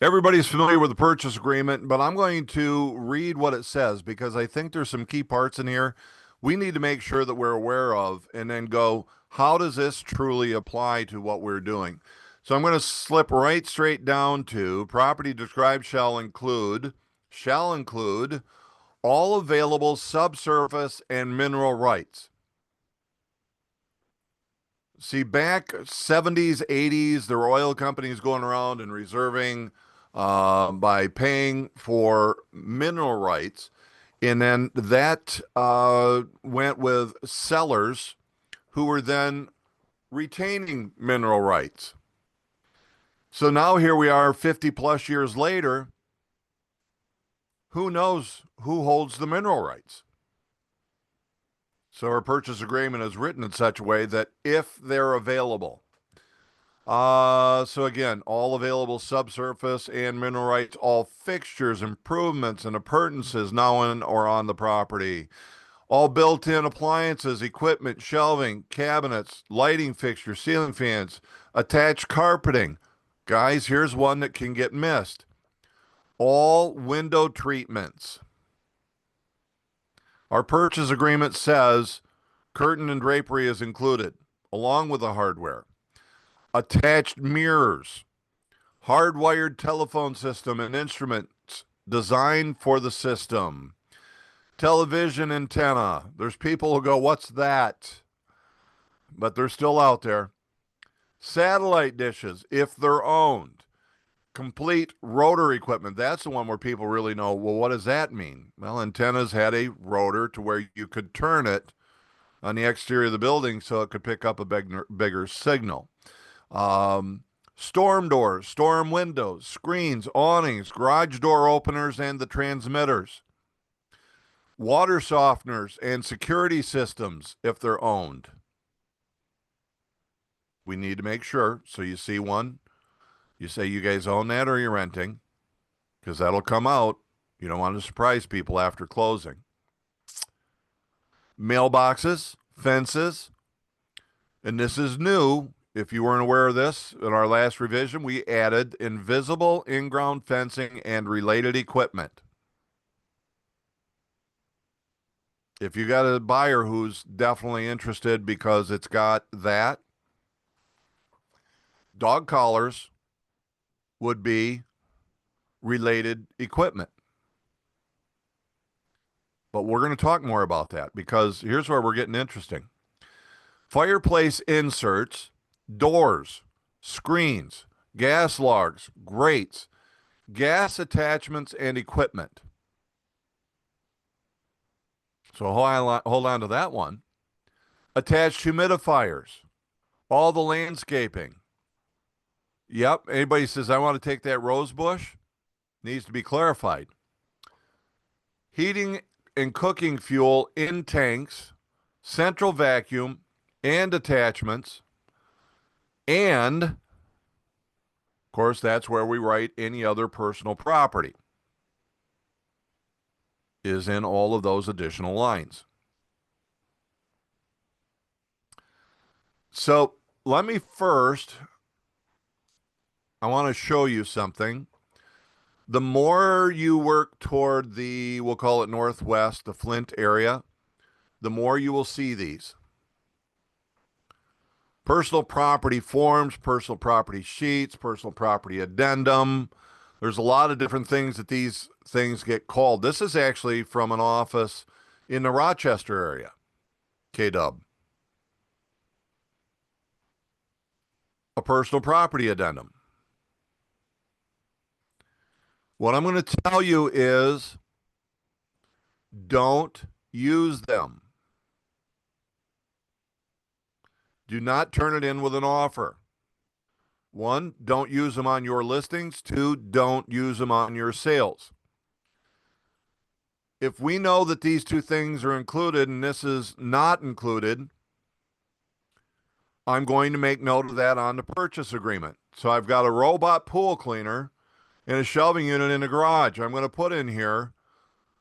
Everybody's familiar with the purchase agreement, but I'm going to read what it says because I think there's some key parts in here we need to make sure that we're aware of and then go, how does this truly apply to what we're doing? So I'm going to slip right straight down to property described shall include all available subsurface and mineral rights. See, back 70s, 80s, there were oil companies going around and reserving by paying for mineral rights. And then that went with sellers who were then retaining mineral rights. So now here we are 50 plus years later. Who knows who holds the mineral rights? So our purchase agreement is written in such a way that if they're available, so again, all available subsurface and mineral rights, all fixtures, improvements, and appurtenances now in or on the property, all built-in appliances, equipment, shelving, cabinets, lighting fixtures, ceiling fans, attached carpeting. Guys, here's one that can get missed. All window treatments. Our purchase agreement says curtain and drapery is included, along with the hardware. Attached mirrors, hardwired telephone system and instruments designed for the system. Television antenna. There's people who go, what's that? But they're still out there. Satellite dishes, if they're owned. Complete rotor equipment. That's the one where people really know, well, what does that mean? Well, antennas had a rotor to where you could turn it on the exterior of the building so it could pick up a bigger signal. Storm doors, storm windows, screens, awnings, garage door openers, and the transmitters. Water softeners and security systems if they're owned. We need to make sure. So you see one, you say you guys own that or you're renting, because that'll come out. You don't want to surprise people after closing. Mailboxes, fences, and this is new. If you weren't aware of this, in our last revision, we added invisible in-ground fencing and related equipment. If you got a buyer who's definitely interested because it's got that, dog collars would be related equipment. But we're going to talk more about that because here's where we're getting interesting. Fireplace inserts, doors, screens, gas logs, grates, gas attachments, and equipment. So hold on to that one. Attached humidifiers, all the landscaping. Yep, anybody says, I want to take that rose bush, needs to be clarified. Heating and cooking fuel in tanks, central vacuum, and attachments. And, of course, that's where we write any other personal property, is in all of those additional lines. So let me first, I want to show you something. The more you work toward the, we'll call it northwest, the Flint area, the more you will see these. Personal property forms, personal property sheets, personal property addendum. There's a lot of different things that these things get called. This is actually from an office in the Rochester area, K-Dub. A personal property addendum. What I'm going to tell you is don't use them. Do not turn it in with an offer. One, don't use them on your listings. Two, don't use them on your sales. If we know that these two things are included and this is not included, I'm going to make note of that on the purchase agreement. So I've got a robot pool cleaner and a shelving unit in the garage. I'm going to put in here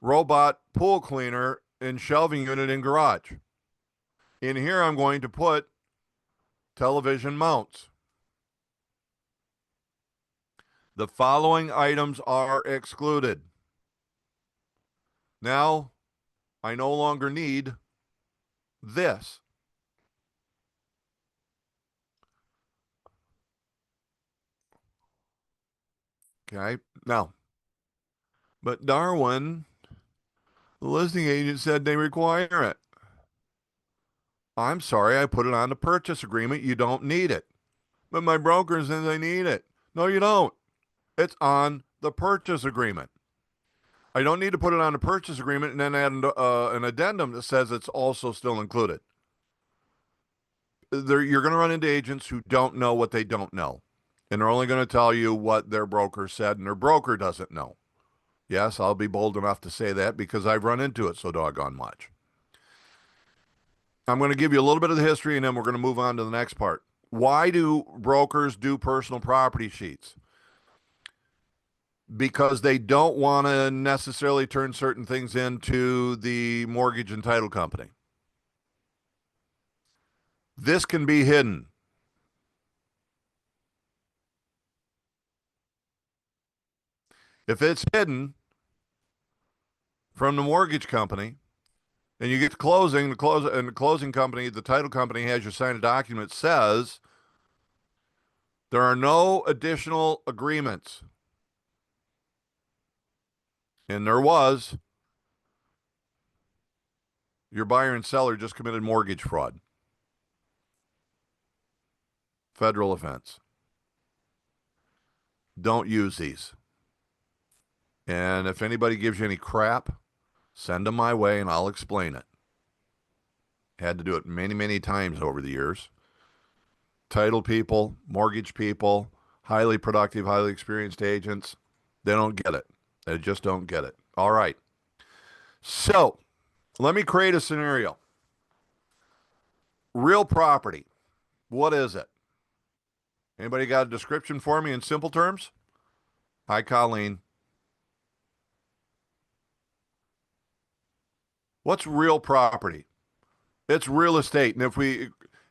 robot pool cleaner and shelving unit in garage. In here, I'm going to put television mounts. The following items are excluded. Now, I no longer need this. Okay. Now, but Darwin, the listing agent said they require it. I'm sorry, I put it on the purchase agreement. You don't need it. But my broker says I need it. No, you don't. It's on the purchase agreement. I don't need to put it on the purchase agreement and then add an addendum that says it's also still included. You're going to run into agents who don't know what they don't know. And they're only going to tell you what their broker said, and their broker doesn't know. Yes, I'll be bold enough to say that because I've run into it so doggone much. I'm going to give you a little bit of the history, and then we're going to move on to the next part. Why do brokers do personal property sheets? Because they don't want to necessarily turn certain things into the mortgage and title company. This can be hidden. If it's hidden from the mortgage company, and you get to closing, and the closing company, the title company has you sign a document that says there are no additional agreements. And there was. Your buyer and seller just committed mortgage fraud. Federal offense. Don't use these. And if anybody gives you any crap, send them my way and I'll explain it. Had to do it many, many times over the years. Title people, mortgage people, highly productive, highly experienced agents, they don't get it. They just don't get it. All right. So let me create a scenario. Real property. What is it? Anybody got a description for me in simple terms? Hi, Colleen. What's real property? It's real estate.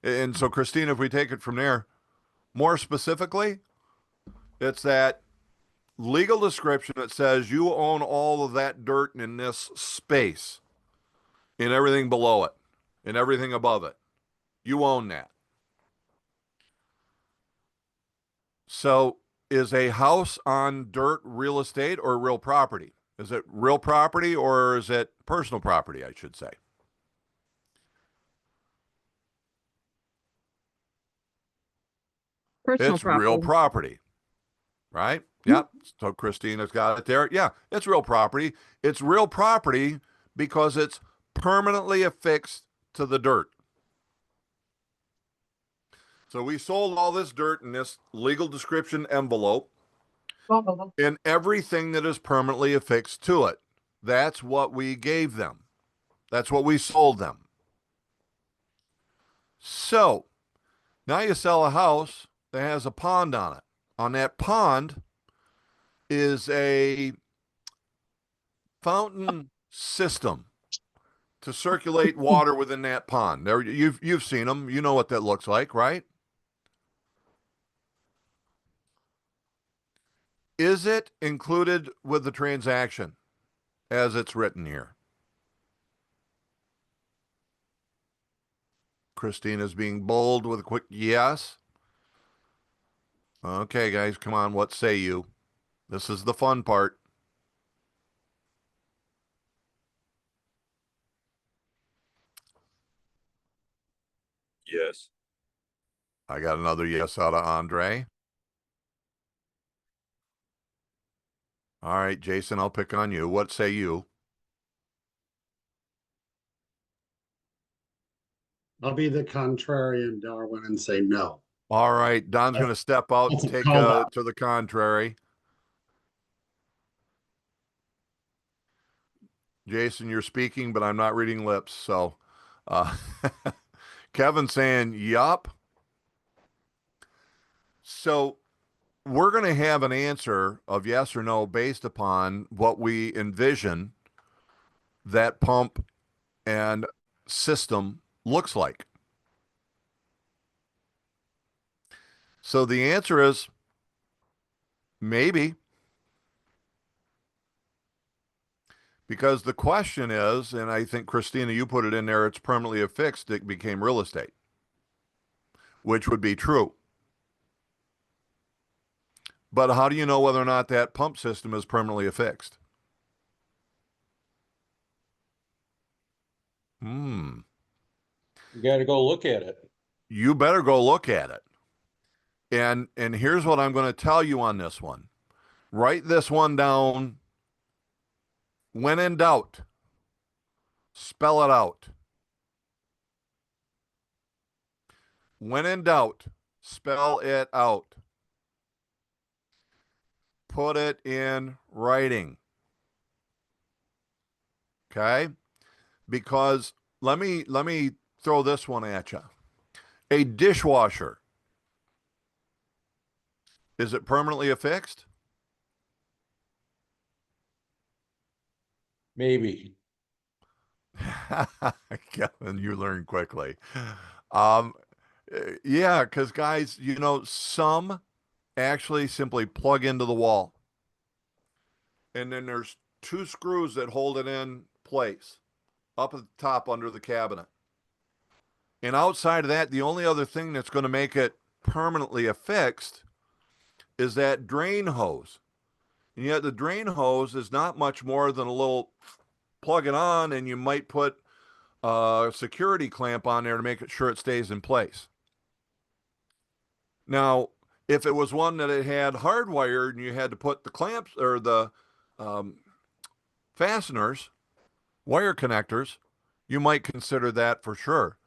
And so Christine, if we take it from there, more specifically, it's that legal description that says you own all of that dirt in this space, in everything below it, in everything above it. You own that. So is a house on dirt real estate or real property? Is it real property or is it personal property, I should say? Personal It's real property. property, right? Yep. So Christina's got it there. Yeah, it's real property. It's real property because it's permanently affixed to the dirt. So we sold all this dirt in this legal description envelope and everything that is permanently affixed to it. That's what we gave them. That's what we sold them. So now you sell a house that has a pond on it. On that pond is a fountain system to circulate water within that pond. There, you've seen them. You know what that looks like, right? Is it included with the transaction as it's written here? Christine is being bold with a quick yes. Okay, guys, come on. What say you? This is the fun part. Yes. I got another yes out of Andre. All right, Jason, I'll pick on you. What say you? I'll be the contrarian, Darwin, and say no. All right, Don's going to step out and That's a take call out. to the contrary. Jason, you're speaking, but I'm not reading lips. So, uh, Kevin saying, yup. So, we're going to have an answer of yes or no based upon what we envision that pump and system looks like. So, the answer is Maybe, because the question is, and I think Christina, you put it in there, it's permanently affixed, it became real estate, which would be true. But how do you know whether or not that pump system is permanently affixed? Hmm. You got to go look at it. You better go look at it. And here's what I'm going to tell you on this one. Write this one down. When in doubt, spell it out. When in doubt, spell it out. Put it in writing. Okay? Because let me throw this one at you. A dishwasher, is it permanently affixed? Maybe. Kevin, you learn quickly. Um, yeah, because guys, some actually simply plug into the wall. And then there's two screws that hold it in place up at the top under the cabinet. And outside of that, the only other thing that's going to make it permanently affixed is that drain hose. And yet the drain hose is not much more than a little plug it on, and you might put a security clamp on there to make sure it stays in place. Now, if it was one that it had hardwired and you had to put the clamps or the fasteners, wire connectors, you might consider that for sure.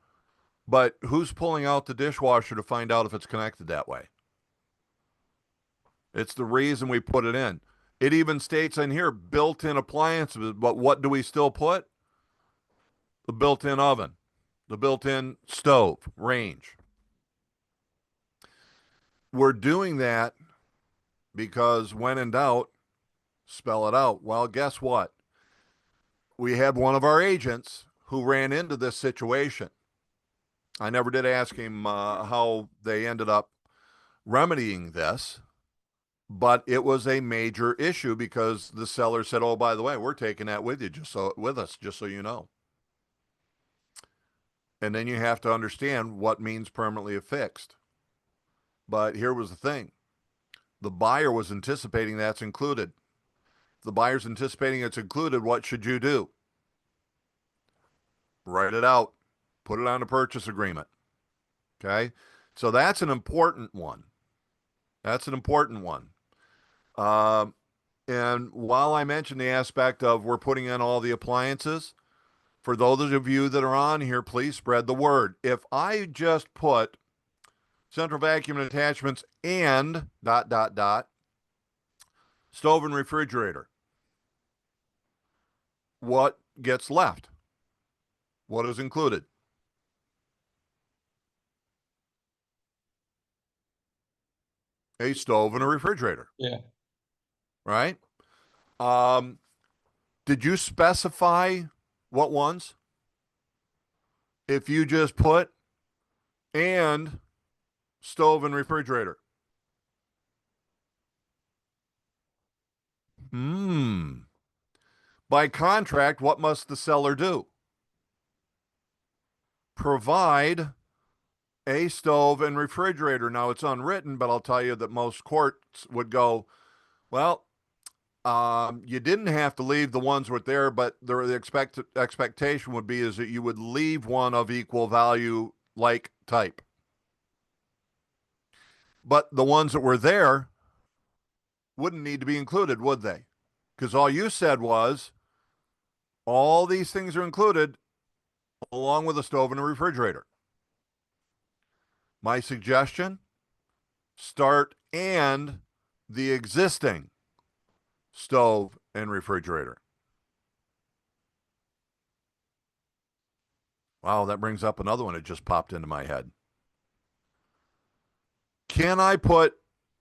But who's pulling out the dishwasher to find out if it's connected that way? It's the reason we put it in. It even states in here built-in appliances, but what do we still put? The built-in oven, the built-in stove, range. We're doing that because when in doubt, spell it out. Well, guess what? We had one of our agents who ran into this situation. I never did ask him how they ended up remedying this, but it was a major issue because the seller said, "Oh, by the way, we're taking that with you, just so you know." And then you have to understand what means permanently affixed. But here was the thing: the buyer was anticipating that's included. If the buyer's anticipating it's included, what should you do? Write it out, put it on a purchase agreement. Okay, so that's an important one. That's an important one. And while I mentioned the aspect of we're putting in all the appliances, for those of you that are on here, please spread the word. If I just put central vacuum and attachments and ... stove and refrigerator, what gets left? What is included? A stove and a refrigerator. Yeah. Right? Did you specify what ones? If you just put and stove and refrigerator. By contract, what must the seller do? Provide a stove and refrigerator. Now, it's unwritten, but I'll tell you that most courts would go, well, you didn't have to leave the ones with there, but the expectation would be is that you would leave one of equal value like type. But the ones that were there wouldn't need to be included, would they? Because all you said was all these things are included along with a stove and a refrigerator. My suggestion, start and the existing stove and refrigerator. Wow, that brings up another one that just popped into my head. Can I put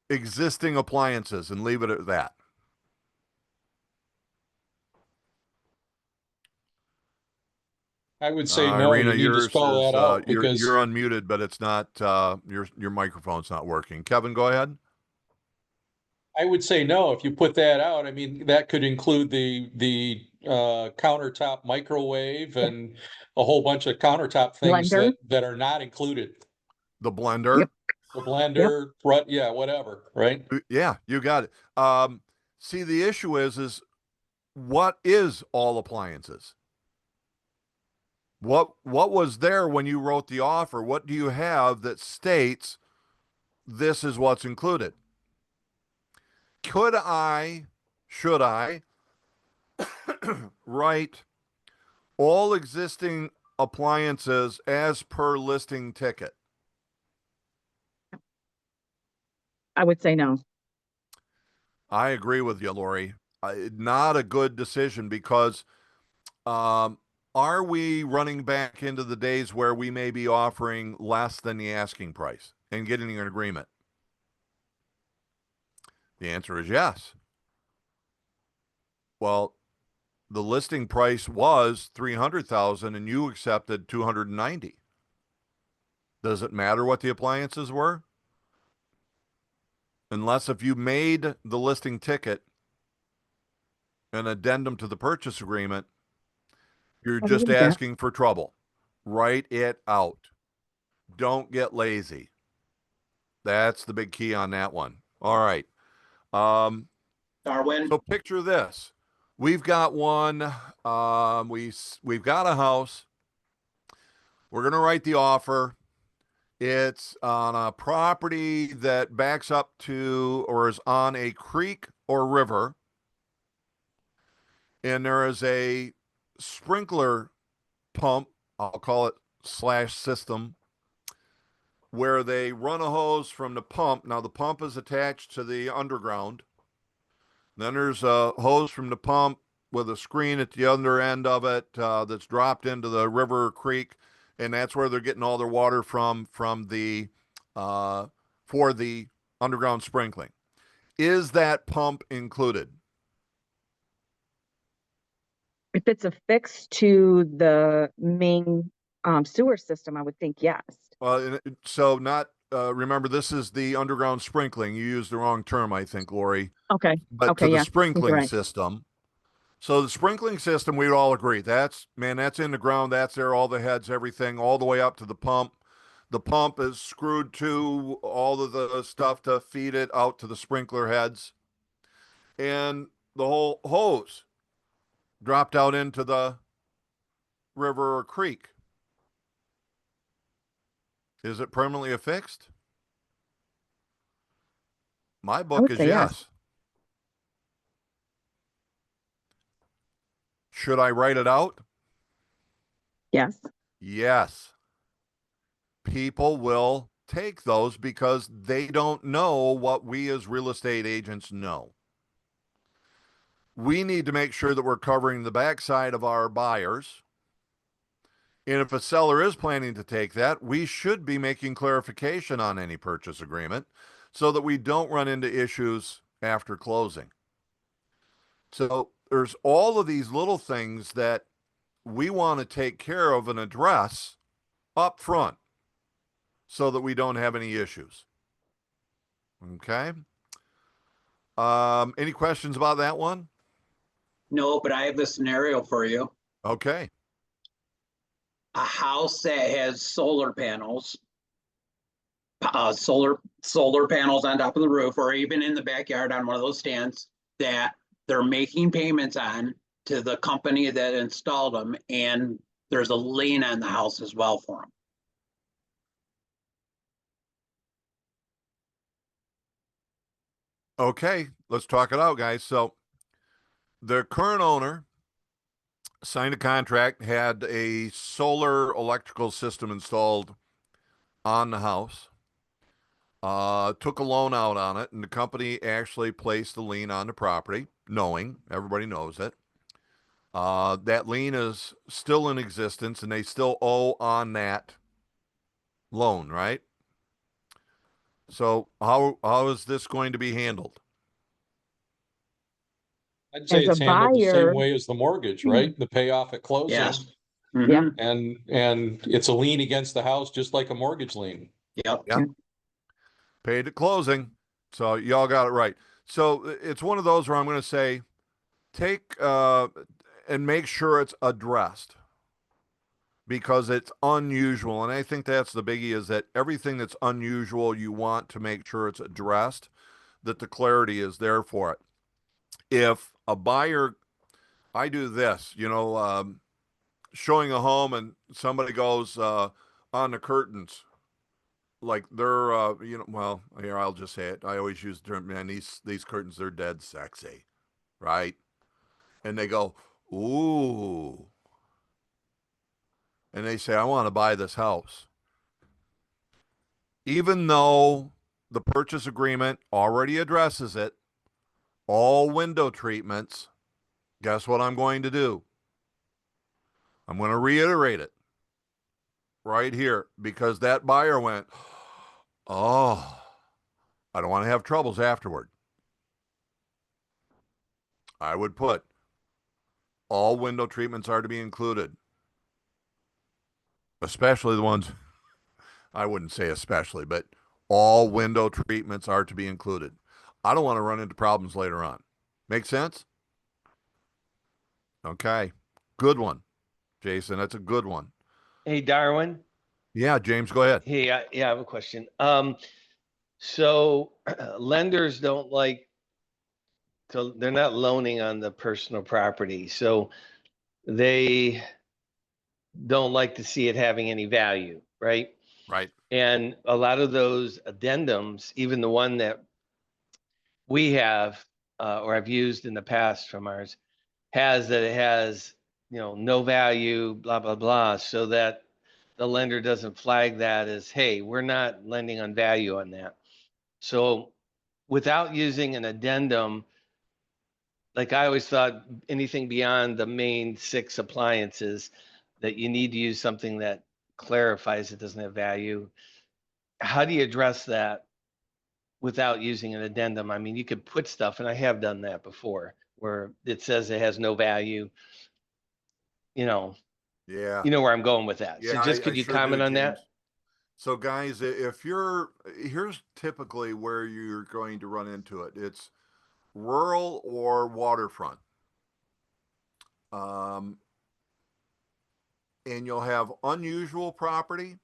existing appliances and leave it at that? I would say no, Irina, you need to yours spell is that out you're because unmuted, but it's not your microphone's not working. Kevin, go ahead. I would say no, if you put that out, I mean, that could include the countertop microwave and a whole bunch of countertop things Blender. that are not included. The blender. Yep. The blender, yeah, whatever, right? Yeah, you got it. See, the issue is what is all appliances? What was there when you wrote the offer? What do you have that states this is what's included? Should I write all existing appliances as per listing ticket? I would say no. I agree with you, Lori. Not a good decision because are we running back into the days where we may be offering less than the asking price and getting an agreement? The answer is yes. Well, the listing price was 300,000 and you accepted 290. Does it matter what the appliances were? Unless if you made the listing ticket an addendum to the purchase agreement, you're I just believe that. asking for trouble. Write it out. Don't get lazy. That's the big key on that one. All right. Darwin, So picture this. We've got one. We've got a house. We're going to write the offer. It's on a property that backs up to or is on a creek or river. And there is a sprinkler pump, I'll call it / system, where they run a hose from the pump. Now, the pump is attached to the underground. Then there's a hose from the pump with a screen at the other end of it that's dropped into the river or creek, and that's where they're getting all their water from the for the underground sprinkling. Is that pump included? If it's affixed to the main sewer system, I would think yes. So not remember, this is the underground sprinkling. You used the wrong term, I think, Lori. Okay. But Okay, to the yeah, I think you're sprinkling right. system. So the sprinkling system, we'd all agree that's in the ground. That's there, all the heads, everything, all the way up to the pump. The pump is screwed to all of the stuff to feed it out to the sprinkler heads. And the whole hose dropped out into the river or creek. Is it permanently affixed? My book would is say yes. yes. Should I write it out? Yes. Yes. People will take those because they don't know what we as real estate agents know. We need to make sure that we're covering the backside of our buyers. And if a seller is planning to take that, we should be making clarification on any purchase agreement so that we don't run into issues after closing. So there's all of these little things that we want to take care of and address up front so that we don't have any issues. Okay. Any questions about that one? no, but I have a scenario for you. Okay. A house that has solar panels, solar panels on top of the roof, or even in the backyard on one of those stands that they're making payments on to the company that installed them, and there's a lien on the house as well for them. Okay, let's talk it out, guys. So the current owner signed a contract, had a solar electrical system installed on the house, took a loan out on it, and the company actually placed the lien on the property, knowing, everybody knows it. That lien is still in existence and they still owe on that loan, right? So how is this going to be handled? I'd say As a it's handled the buyer- same way as the mortgage, right? The payoff at closing. Yes. Yeah. Mhm. And it's a lien against the house, just like a mortgage lien. Yep. Yep. Paid at closing. So y'all got it right. So it's one of those where I'm going to say, take and make sure it's addressed because it's unusual. And I think that's the biggie, is that everything that's unusual, you want to make sure it's addressed, that the clarity is there for it. If a buyer, I do this, showing a home and somebody goes on the curtains, like they're, well, here, I'll just say it. I always use the term, man, these curtains, they're dead sexy, right? And they go, ooh. And they say, I want to buy this house. Even though the purchase agreement already addresses it, all window treatments, guess what I'm going to do? I'm going to reiterate it right here because that buyer went, oh, I don't want to have troubles afterward. I would put all window treatments are to be included, especially the ones, I wouldn't say especially, but all window treatments are to be included. I don't want to run into problems later on. Make sense? Okay. Good one, Jason. That's a good one. Hey, Darwin. Yeah, James, go ahead. Hey, I have a question. So lenders don't like to, they're not loaning on the personal property. So they don't like to see it having any value, right? Right. And a lot of those addendums, even the one that we have or I've used in the past from ours, has that it has, no value, blah, blah, blah, so that the lender doesn't flag that as, hey, we're not lending on value on that. So without using an addendum, like I always thought anything beyond the main 6 appliances, that you need to use something that clarifies it doesn't have value. How do you address that without using an addendum? I mean, you could put stuff, and I have done that before, where it says it has no value. Yeah. You know where I'm going with that. So Yeah, just I could you sure do, comment on that? James. So guys, here's typically where you're going to run into it. It's rural or waterfront. And you'll have unusual property.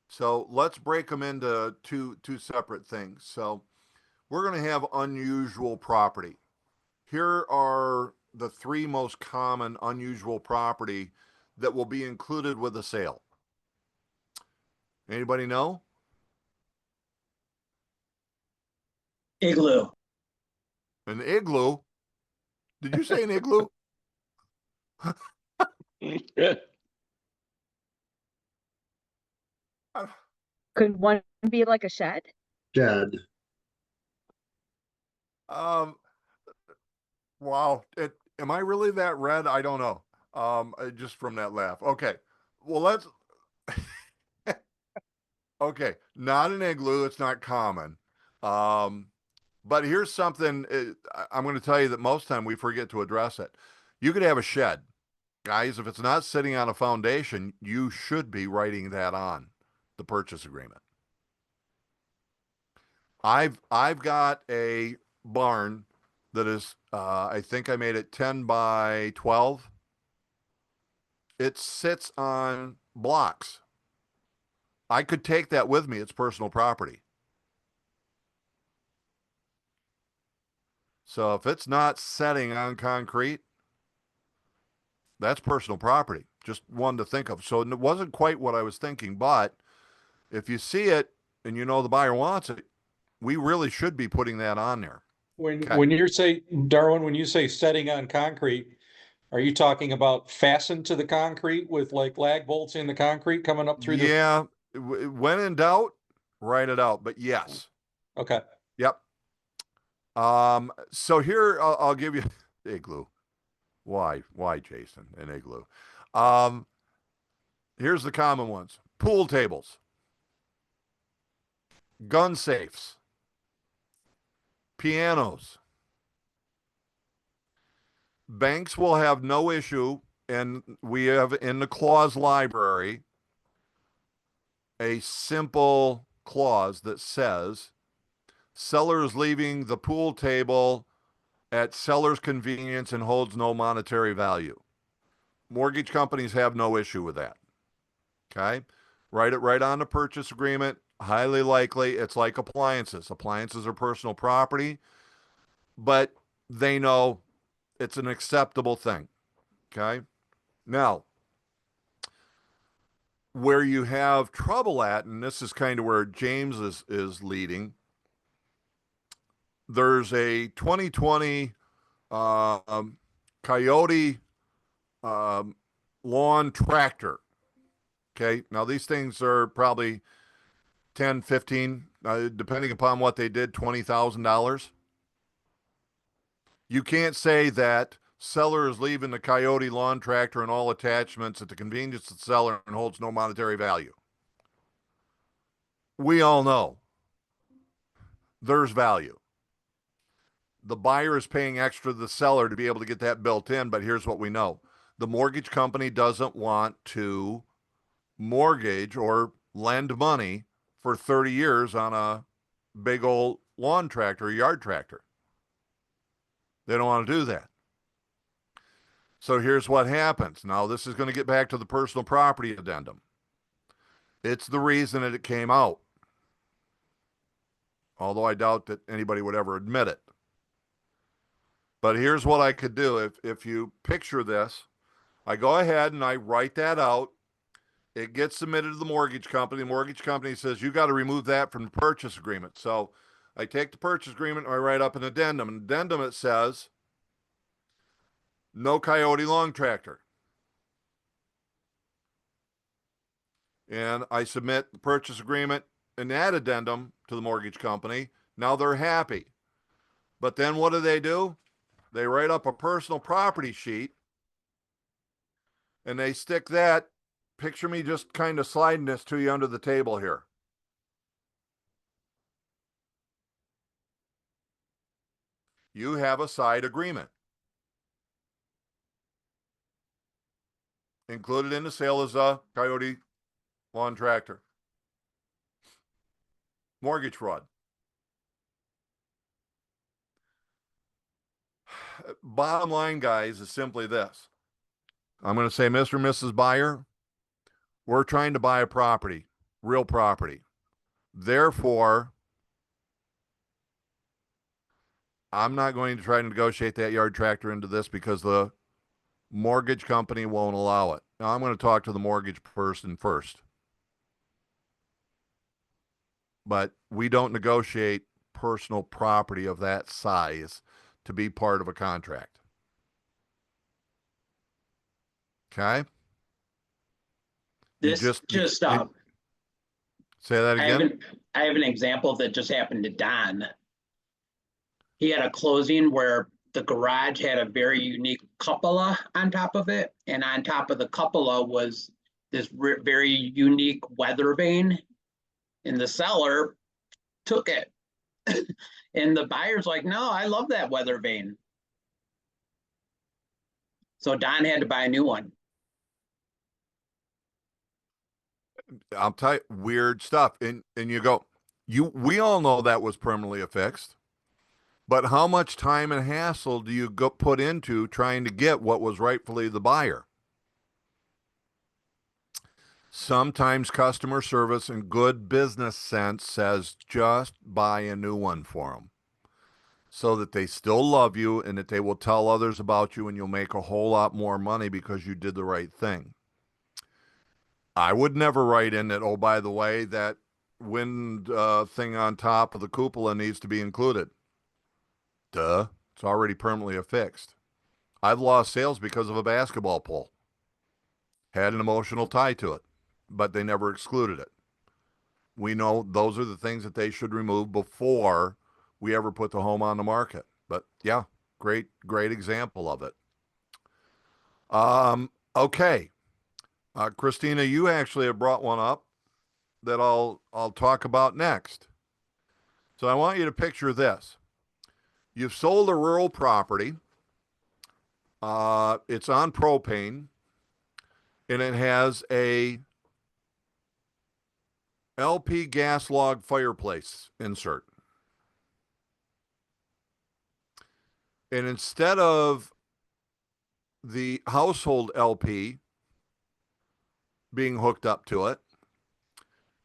So let's break them into two separate things. So we're going to have unusual property. Here are the 3 most common unusual property that will be included with a sale. Anybody know? Igloo. An igloo? Did you say an igloo? Could one be like a shed? Shed. Um, wow. Am I really that red? I don't know. Just from that laugh. Okay. Well, let's. Okay. Not an igloo. It's not common. But here's something I'm going to tell you that most time we forget to address it. You could have a shed. Guys, if it's not sitting on a foundation, you should be writing that on the purchase agreement. I've got a barn that is I think I made it 10 by 12. It sits on blocks. I could take that with me. It's personal property. So if it's not setting on concrete, that's personal property. Just one to think of. So it wasn't quite what I was thinking, but if you see it and you know the buyer wants it, we really should be putting that on there. When you say, Darwin, when you say setting on concrete, are you talking about fastened to the concrete with like lag bolts in the concrete coming up through the? Yeah, when in doubt, write it out. But yes, Okay. yep. So here I'll give you igloo. Why, Jason, an igloo? Here's the common ones: pool tables, gun safes, pianos. Banks will have no issue, and we have in the clause library a simple clause that says Seller is leaving the pool table at seller's convenience and holds no monetary value. Mortgage companies have no issue with that. Okay? Write it right on the purchase agreement. Highly likely it's like appliances. Appliances are personal property, but they know it's an acceptable thing. Okay? Now, where you have trouble at, and this is kind of where James is leading, there's a 2020 Coyote lawn tractor. Okay. Now these things are probably 10, 15, depending upon what they did, $20,000. You can't say that seller is leaving the Coyote lawn tractor and all attachments at the convenience of the seller and holds no monetary value. We all know there's value. The buyer is paying extra to the seller to be able to get that built in, but here's what we know. The mortgage company doesn't want to mortgage or lend money for 30 years on a big old lawn tractor, yard tractor. They don't want to do that. So here's what happens. Now, this is going to get back to the personal property addendum. It's the reason that it came out, although I doubt that anybody would ever admit it. But here's what I could do. If you picture this, I go ahead and I write that out. It gets submitted to the mortgage company. The mortgage company says, you got to remove that from the purchase agreement. So I take the purchase agreement and I write up an addendum. An addendum, it says, no Coyote lawn tractor. And I submit the purchase agreement and that addendum to the mortgage company. Now they're happy. But then what do? They write up a personal property sheet and they stick that. Picture me just kind of sliding this to you under the table here. You have a side agreement. Included in the sale is a Coyote lawn tractor. Mortgage fraud. Bottom line, guys, is simply this. I'm going to say, Mr. and Mrs. Buyer, we're trying to buy a property, real property. Therefore, I'm not going to try to negotiate that yard tractor into this because the mortgage company won't allow it. Now, I'm going to talk to the mortgage person first. But we don't negotiate personal property of that size to be part of a contract. Okay? This say that again. I have an example that just happened to Don. He had a closing where the garage had a very unique cupola on top of it, and on top of the cupola was this very unique weather vane, and the seller took it. And the buyer's like, no, I love that weather vane. So Don had to buy a new one. I'll tell you, weird stuff. And you go, we all know that was permanently affixed. But how much time and hassle do you put into trying to get what was rightfully the buyer? Sometimes customer service and good business sense says just buy a new one for them so that they still love you and that they will tell others about you and you'll make a whole lot more money because you did the right thing. I would never write in that, oh, by the way, that wind thing on top of the cupola needs to be included. Duh. It's already permanently affixed. I've lost sales because of a basketball pole. Had an emotional tie to it, but they never excluded it. We know those are the things that they should remove before we ever put the home on the market. But yeah, great example of it. Okay. Christina, you actually have brought one up that I'll talk about next. So I want you to picture this. You've sold a rural property. It's on propane, and it has a LP gas log fireplace insert. And instead of the household LP being hooked up to it,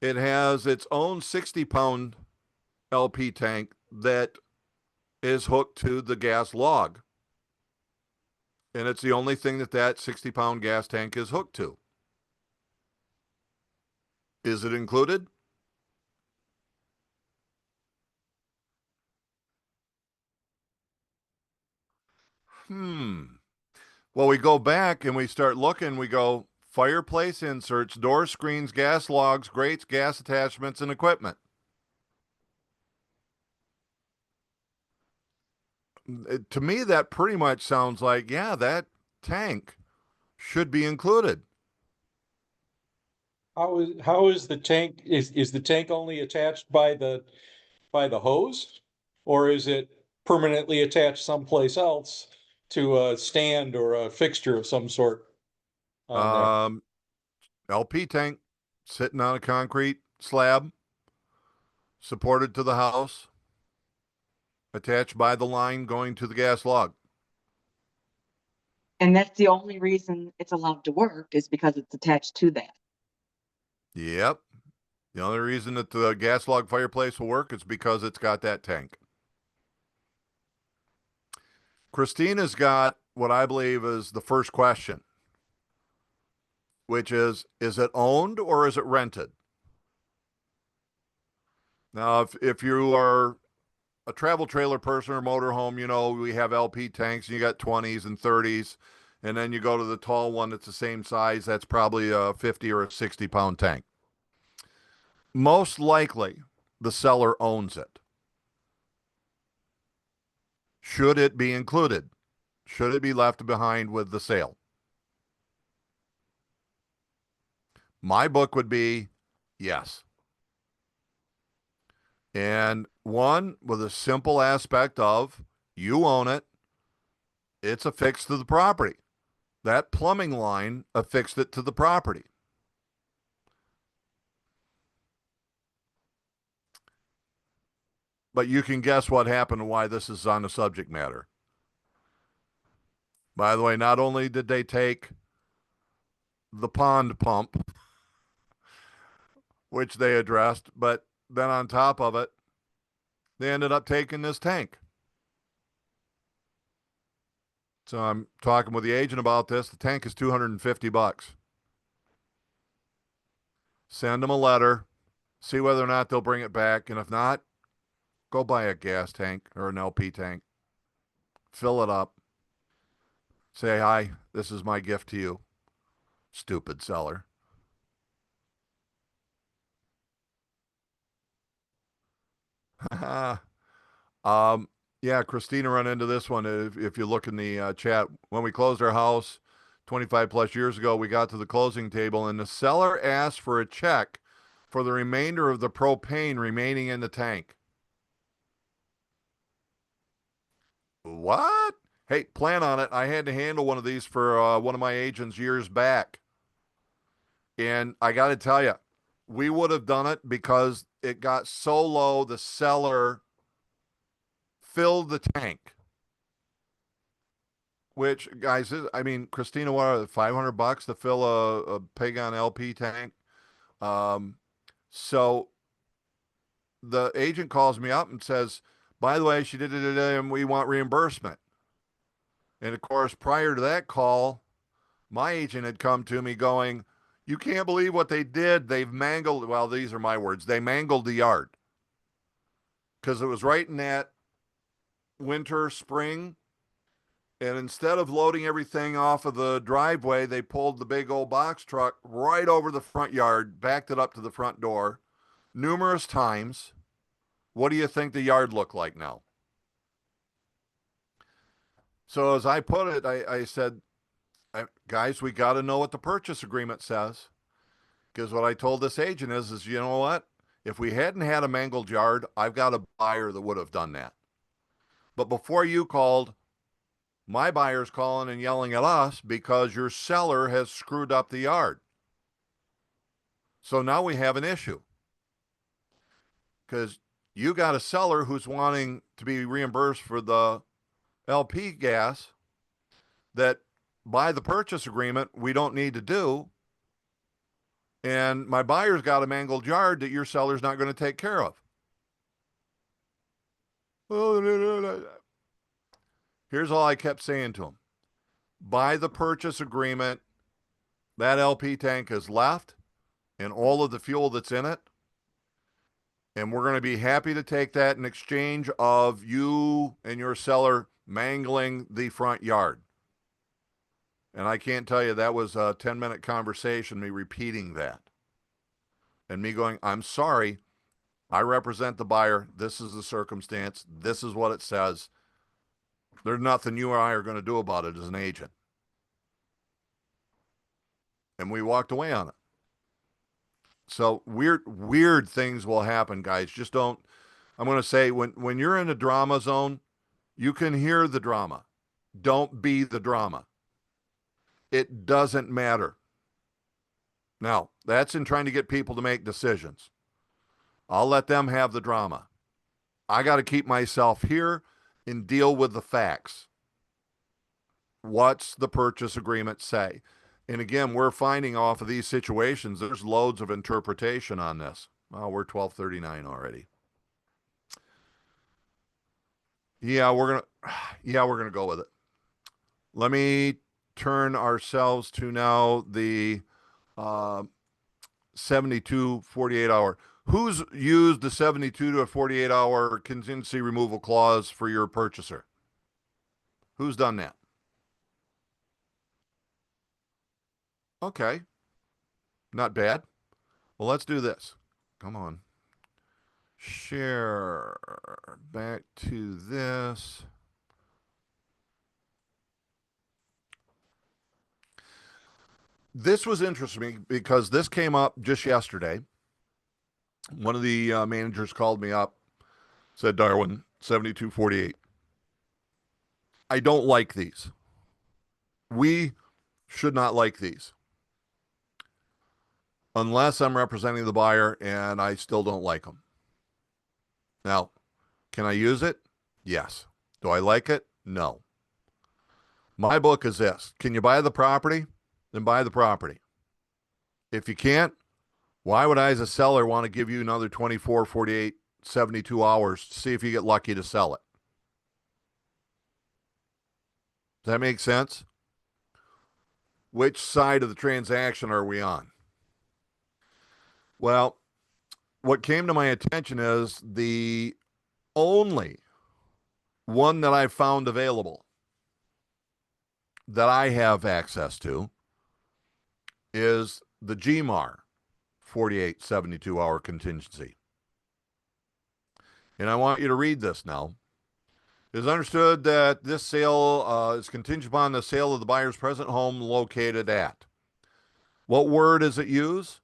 it has its own 60-pound LP tank that is hooked to the gas log. And it's the only thing that 60-pound gas tank is hooked to. Is it included? Well, we go back and we start looking. We go fireplace inserts, door screens, gas logs, grates, gas attachments, and equipment. To me, that pretty much sounds like, yeah, that tank should be included. How is the tank, is the tank only attached by the hose? Or is it permanently attached someplace else to a stand or a fixture of some sort on there? LP tank sitting on a concrete slab, supported to the house, attached by the line going to the gas log. And that's the only reason it's allowed to work is because it's attached to that. Yep. The only reason that the gas log fireplace will work is because it's got that tank. Christina's got what I believe is the first question, which is it owned or is it rented? Now, if you are a travel trailer person or motorhome, you know, we have LP tanks and you got 20s and 30s. And then you go to the tall one that's the same size. That's probably a 50 or a 60-pound tank. Most likely, the seller owns it. Should it be included? Should it be left behind with the sale? My book would be yes. And one with a simple aspect of you own it, it's affixed to the property. That plumbing line affixed it to the property. But you can guess what happened and why this is on the subject matter. By the way, not only did they take the pond pump, which they addressed, but then on top of it, they ended up taking this tank. So I'm talking with the agent about this. The tank is $250. Send them a letter, see whether or not they'll bring it back. And if not, go buy a gas tank or an LP tank. Fill it up. Say, hi, this is my gift to you. Stupid seller. Yeah, Christina run into this one. If you look in the chat, when we closed our house 25 plus years ago, we got to the closing table and the seller asked for a check for the remainder of the propane remaining in the tank. What? Hey, plan on it. I had to handle one of these for one of my agents years back. And I got to tell you, we would have done it because it got so low, the seller filled the tank. Which, guys, I mean, Christina, what are $500 to fill a pig on LP tank? So the agent calls me up and says, by the way, she did it and we want reimbursement. And of course, prior to that call, my agent had come to me going, you can't believe what they did. They've mangled, well, these are my words, they mangled the yard. Because it was right in that winter, spring. And instead of loading everything off of the driveway, they pulled the big old box truck right over the front yard, backed it up to the front door numerous times. What do you think the yard looked like now? So as I put it, I said, guys, we got to know what the purchase agreement says. Because what I told this agent is, you know what? If we hadn't had a mangled yard, I've got a buyer that would have done that. But before you called, my buyer's calling and yelling at us because your seller has screwed up the yard. So now we have an issue. Because you got a seller who's wanting to be reimbursed for the LP gas that by the purchase agreement we don't need to do, and my buyer's got a mangled yard that your seller's not going to take care of. Here's all I kept saying to him. By the purchase agreement, that LP tank is left and all of the fuel that's in it. And we're going to be happy to take that in exchange of you and your seller mangling the front yard. And I can't tell you, that was a 10-minute conversation, me repeating that. And me going, I'm sorry, I represent the buyer. This is the circumstance. This is what it says. There's nothing you or I are going to do about it as an agent. And we walked away on it. So weird things will happen, guys. Just don't, I'm going to say, when you're in a drama zone, you can hear the drama. Don't be the drama. It doesn't matter. Now, that's in trying to get people to make decisions. I'll let them have the drama. I got to keep myself here and deal with the facts. What's the purchase agreement say? And again, we're finding off of these situations, there's loads of interpretation on this. Well, we're 12:39 already. Yeah, we're gonna go with it. Let me turn ourselves to now the 72 48 hour. Who's used the 72 to 48 hour contingency removal clause for your purchaser? Who's done that? Okay. Not bad. Well, let's do this. Come on. Share back to this. This was interesting because this came up just yesterday. One of the managers called me up, said, Darwin, 7248. I don't like these. We should not like these. Unless I'm representing the buyer and I still don't like them. Now, can I use it? Yes. Do I like it? No. My book is this. Can you buy the property? Then buy the property. If you can't, why would I as a seller want to give you another 24, 48, 72 hours to see if you get lucky to sell it? Does that make sense? Which side of the transaction are we on? Well, what came to my attention is the only one that I found available that I have access to is the GMAR 48, 72 hour contingency. And I want you to read this now. It is understood that this sale is contingent upon the sale of the buyer's present home located at. What word does it use?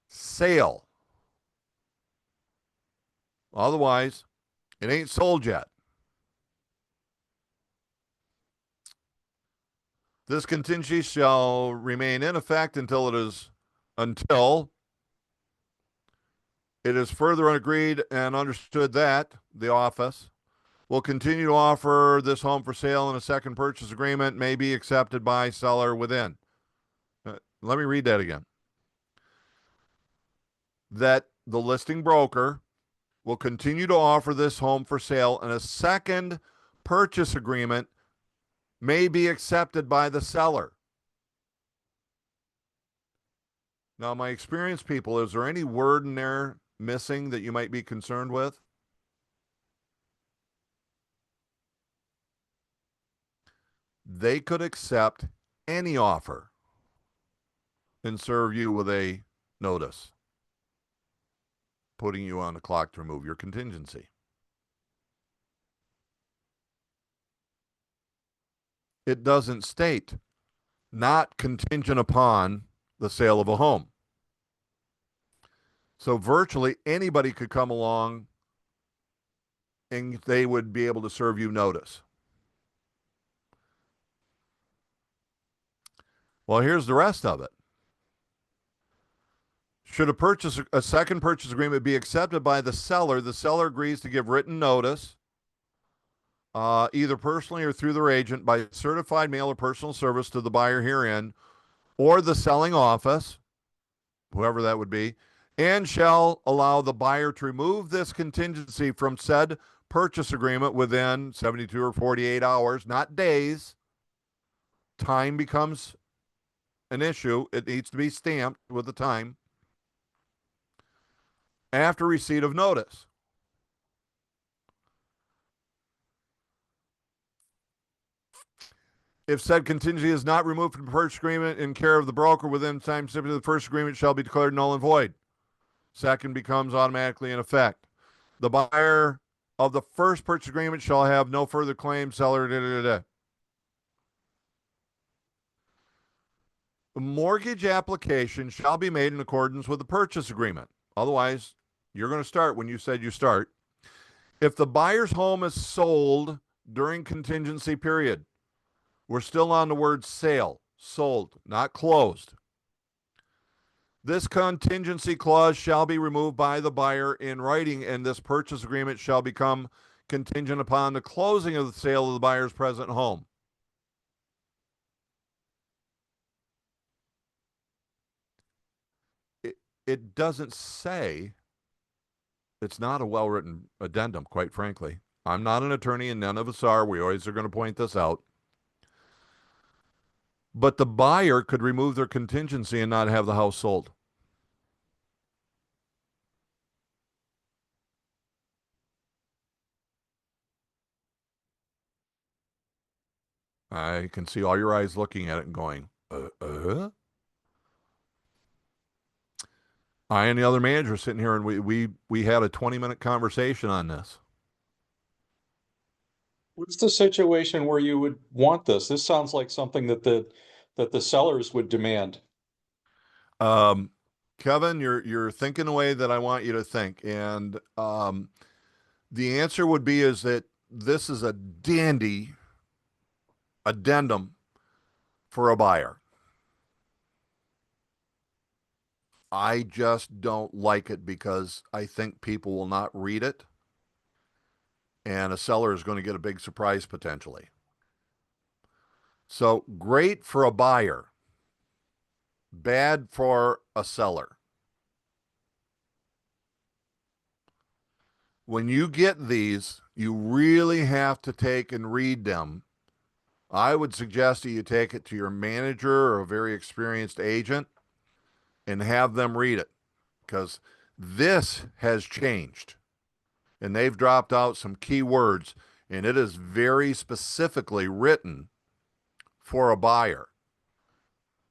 Sale. Otherwise, it ain't sold yet. This contingency shall remain in effect until it is further agreed and understood that the office will continue to offer this home for sale, and a second purchase agreement may be accepted by seller within. Let me read that again. That the listing broker will continue to offer this home for sale, and a second purchase agreement may be accepted by the seller. Now, my experienced people, is there any word in there missing that you might be concerned with? They could accept any offer and serve you with a notice, putting you on the clock to remove your contingency. It doesn't state not contingent upon the sale of a home. So virtually anybody could come along and they would be able to serve you notice. Well, here's the rest of it. Should a second purchase agreement be accepted by the seller agrees to give written notice either personally or through their agent by certified mail or personal service to the buyer herein or the selling office, whoever that would be, and shall allow the buyer to remove this contingency from said purchase agreement within 72 or 48 hours, not days. Time becomes an issue. It needs to be stamped with the time after receipt of notice. If said contingency is not removed from the purchase agreement in care of the broker within time stipulated, the first agreement shall be declared null and void. Second becomes automatically in effect. The buyer of the first purchase agreement shall have no further claim. Seller. The mortgage application shall be made in accordance with the purchase agreement. Otherwise, you're going to start when you said you start. If the buyer's home is sold during contingency period, we're still on the word sale, sold, not closed. This contingency clause shall be removed by the buyer in writing, and this purchase agreement shall become contingent upon the closing of the sale of the buyer's present home. It doesn't say, it's not a well-written addendum, quite frankly. I'm not an attorney and none of us are. We always are going to point this out. But the buyer could remove their contingency and not have the house sold. I can see all your eyes looking at it and going, I and the other manager sitting here, and we had a 20-minute conversation on this. What's the situation where you would want this? This sounds like something that the sellers would demand. Kevin, you're thinking the way that I want you to think, and the answer would be is that this is a dandy addendum for a buyer. I just don't like it because I think people will not read it, and a seller is going to get a big surprise potentially. So great for a buyer, bad for a seller. When you get these, you really have to take and read them. I would suggest that you take it to your manager or a very experienced agent and have them read it, because this has changed and they've dropped out some key words, and it is very specifically written for a buyer.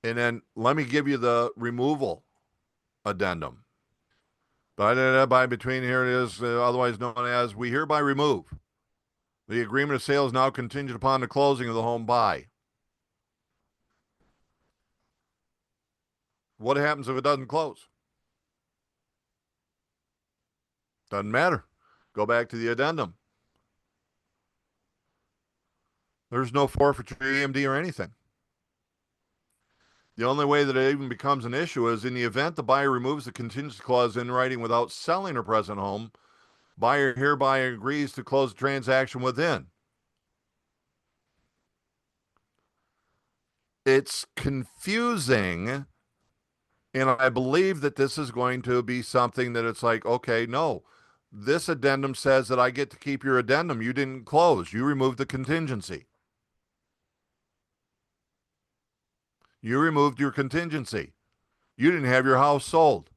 And then let me give you the removal addendum. By between, here it is, otherwise known as, we hereby remove. The agreement of sale is now contingent upon the closing of the home by. What happens if it doesn't close? Doesn't matter. Go back to the addendum. There's no forfeiture, EMD, or anything. The only way that it even becomes an issue is in the event the buyer removes the contingency clause in writing without selling her present home, buyer hereby agrees to close the transaction within. It's confusing, and I believe that this is going to be something that it's like, okay, no, this addendum says that I get to keep your addendum. You didn't close. You removed the contingency. You removed your contingency. You didn't have your house sold.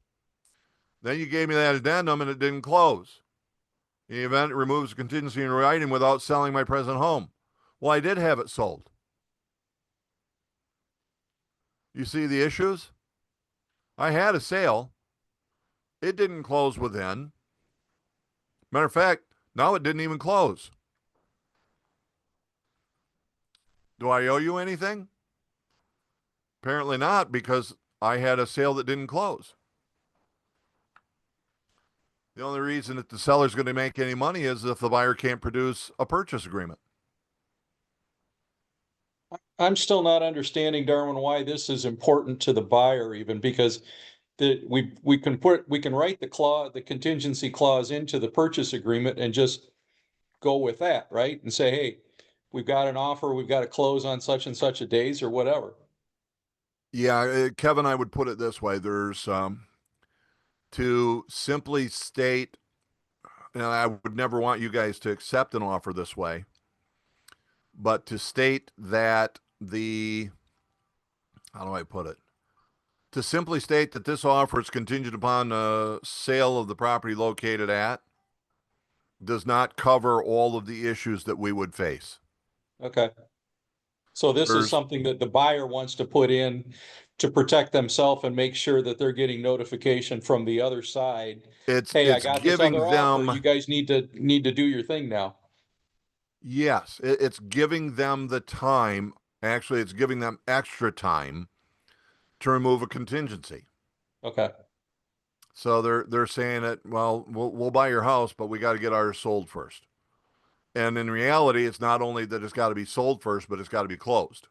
Then you gave me that addendum and it didn't close. In the event it removes the contingency in writing without selling my present home. Well, I did have it sold. You see the issues? I had a sale. It didn't close within. Matter of fact, now it didn't even close. Do I owe you anything? Apparently not, because I had a sale that didn't close. The only reason that the seller's going to make any money is if the buyer can't produce a purchase agreement. I'm still not understanding, Darwin, why this is important to the buyer, even because we can write the contingency clause into the purchase agreement and just go with that, right? And say, hey, we've got an offer, we've got to close on such and such a days or whatever. Yeah, Kevin, I would put it this way. There's to simply state, and I would never want you guys to accept an offer this way, but to state that how do I put it? To simply state that this offer is contingent upon the sale of the property located at does not cover all of the issues that we would face. Okay. So this is There's something that the buyer wants to put in to protect themselves and make sure that they're getting notification from the other side. Hey, I it's got this other giving offer. You them, guys need to do your thing now. yes, it's giving them the time. Actually, it's giving them extra time to remove a contingency. Okay. So they're saying that, well, we'll buy your house, but we got to get ours sold first. And in reality, it's not only that it's got to be sold first, but it's got to be closed.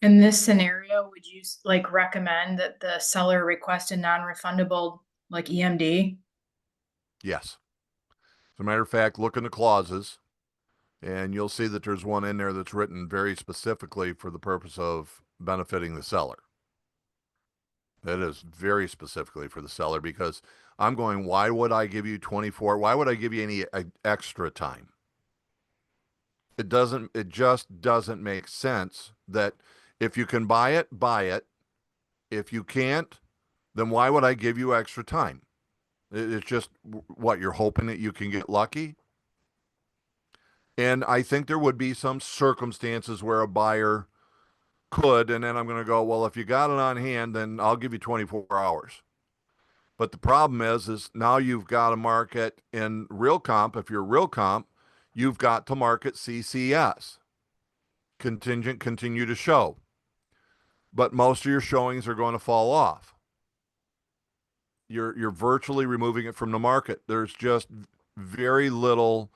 In this scenario, would you like recommend that the seller request a non-refundable like EMD? Yes. As a matter of fact, look in the clauses and you'll see that there's one in there that's written very specifically for the purpose of benefiting the seller. It is very specifically for the seller because I'm going, why would I give you 24? Why would I give you any extra time? It just doesn't make sense that if you can buy it, buy it. If you can't, then why would I give you extra time? It's just what you're hoping that you can get lucky. And I think there would be some circumstances where a buyer could, and then I'm going to go, well, if you got it on hand, then I'll give you 24 hours. But the problem is now you've got to market in real comp. If you're real comp, you've got to market CCS. Contingent continue to show. But most of your showings are going to fall off. You're virtually removing it from the market. There's just very little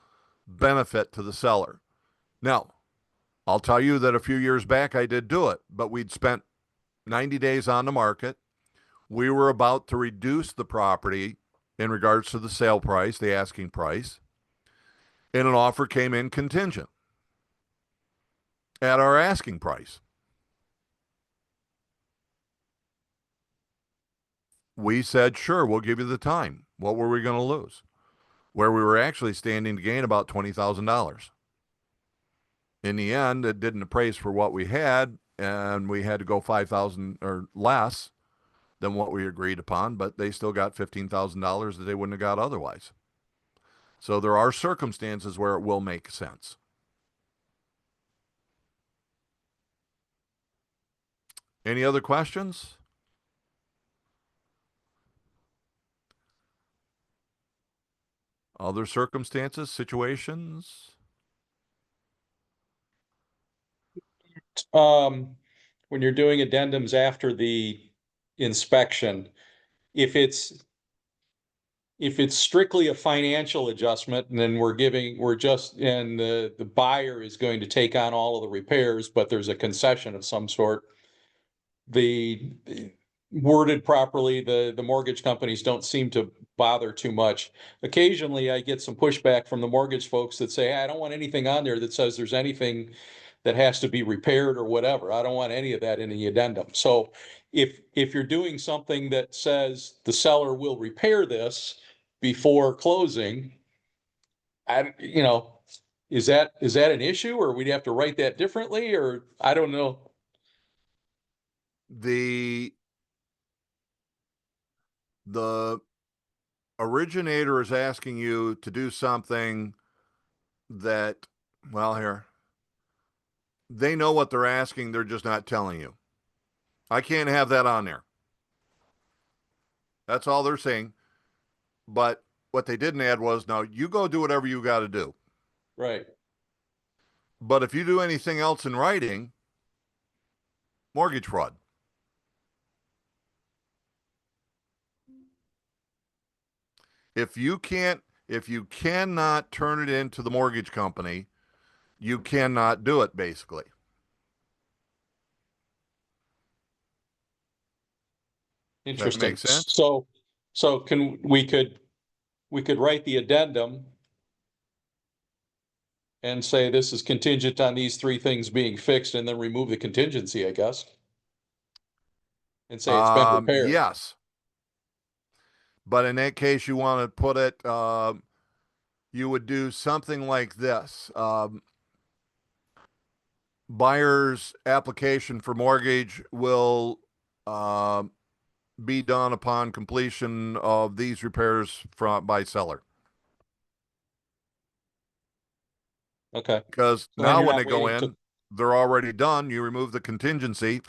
benefit to the seller. Now, I'll tell you that a few years back I did do it, but we'd spent 90 days on the market. We were about to reduce the property in regards to the sale price, the asking price, and an offer came in contingent at our asking price. We said, sure, we'll give you the time. What were we going to lose? Where we were actually standing to gain about $20,000. In the end, it didn't appraise for what we had, and we had to go $5,000 or less than what we agreed upon, but they still got $15,000 that they wouldn't have got otherwise. So there are circumstances where it will make sense. Any other questions? Other circumstances, situations? When you're doing addendums after the inspection, if it's strictly a financial adjustment, and then and the buyer is going to take on all of the repairs, but there's a concession of some sort, the worded properly, the mortgage companies don't seem to bother too much. Occasionally I get some pushback from the mortgage folks that say, hey, I don't want anything on there that says there's anything that has to be repaired or whatever. I don't want any of that in the addendum. So if you're doing something that says the seller will repair this before closing, is that an issue, or we'd have to write that differently, or I don't know. The originator is asking you to do something that, well, here, they know what they're asking. They're just not telling you. I can't have that on there. That's all they're saying. But what they didn't add was, now you go do whatever you got to do. Right. But if you do anything else in writing, mortgage fraud. If you cannot turn it into the mortgage company, you cannot do it, basically. Interesting. That makes sense? So we could write the addendum and say this is contingent on these three things being fixed, and then remove the contingency, I guess. And say it's been repaired. Yes. But in that case, you want to put it, you would do something like this. Buyer's application for mortgage will be done upon completion of these repairs by seller. Okay. Because So then now you're when not they go waiting in, they're already done. You remove the contingency,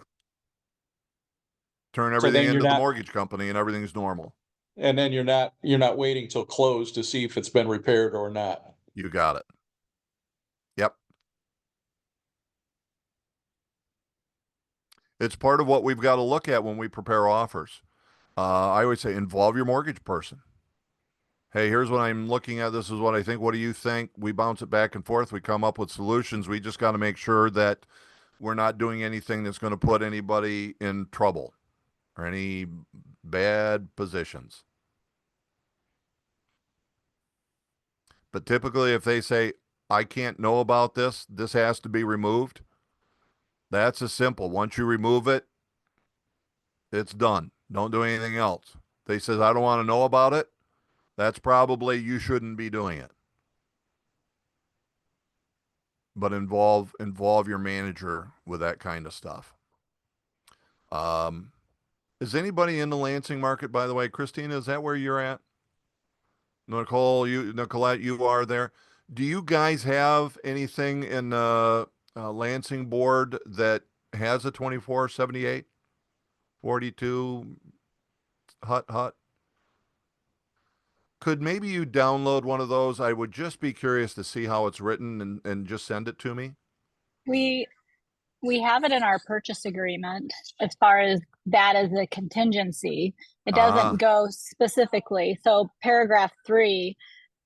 turn So everything then you're into the not, mortgage company, and everything's normal. and then you're not waiting till close to see if it's been repaired or not. You got it. Yep. It's part of what we've got to look at when we prepare offers. I always say involve your mortgage person. Hey, here's what I'm looking at. This is what I think. What do you think? We bounce it back and forth. We come up with solutions. We just got to make sure that we're not doing anything that's going to put anybody in trouble or any bad positions. But typically, if they say, I can't know about this, this has to be removed, that's as simple. Once you remove it, it's done. Don't do anything else. They says, I don't want to know about it. That's probably you shouldn't be doing it. But involve your manager with that kind of stuff. Is anybody in the Lansing market, by the way? Christina, is that where you're at? Nicolette, you are there. Do you guys have anything in the Lansing board that has a 2478, 42 hut? Could maybe you download one of those? I would just be curious to see how it's written and just send it to me. We have it in our purchase agreement as far as that as a contingency. It Ah. doesn't go specifically. So paragraph 3,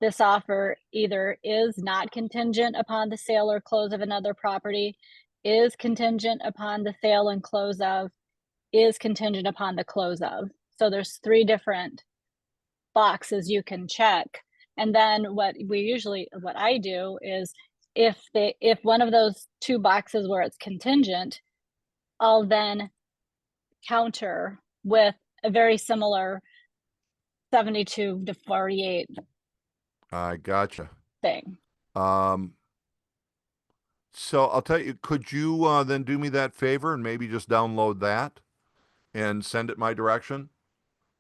this offer either is not contingent upon the sale or close of another property, is contingent upon the sale and close of, is contingent upon the close of. So there's 3 different boxes you can check. And then what I do is if one of those 2 boxes where it's contingent, I'll then counter with a very similar 72 to 48 I gotcha. thing. So I'll tell you, could you then do me that favor and maybe just download that and send it my direction?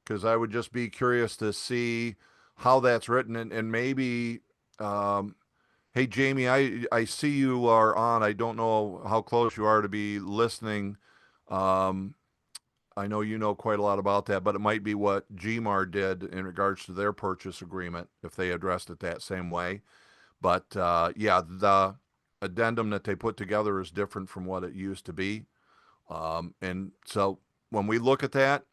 Because I would just be curious to see how that's written and maybe, hey, Jamie, I see you are on. I don't know how close you are to be listening. I know you know quite a lot about that, but it might be what T.W.I.R.E did in regards to their purchase agreement if they addressed it that same way. But yeah, the addendum that they put together is different from what it used to be. And so when we look at that,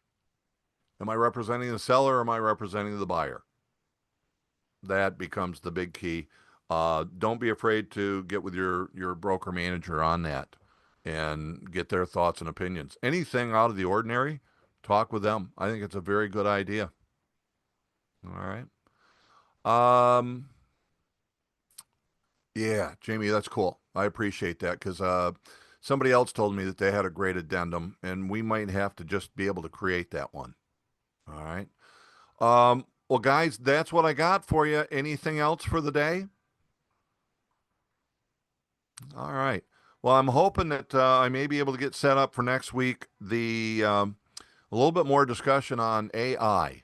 am I representing the seller or am I representing the buyer? That becomes the big key. Don't be afraid to get with your broker manager on that and get their thoughts and opinions. Anything out of the ordinary, talk with them. I think it's a very good idea. All right. Yeah, Jamie, that's cool. I appreciate that because somebody else told me that they had a great addendum, and we might have to just be able to create that one. All right. Well, guys, that's what I got for you. Anything else for the day? All right. Well, I'm hoping that I may be able to get set up for next week a little bit more discussion on AI.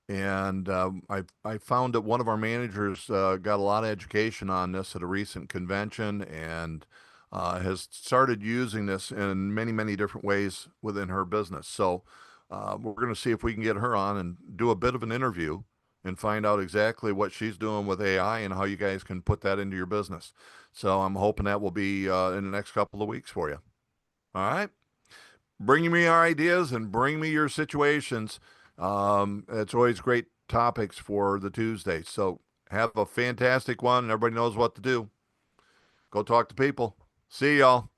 And I found that one of our managers got a lot of education on this at a recent convention and has started using this in many, many different ways within her business. So we're going to see if we can get her on and do a bit of an interview and find out exactly what she's doing with AI and how you guys can put that into your business. So I'm hoping that will be in the next couple of weeks for you. All right. Bring me your ideas and bring me your situations. It's always great topics for the Tuesday. So have a fantastic one and everybody knows what to do. Go talk to people. See y'all.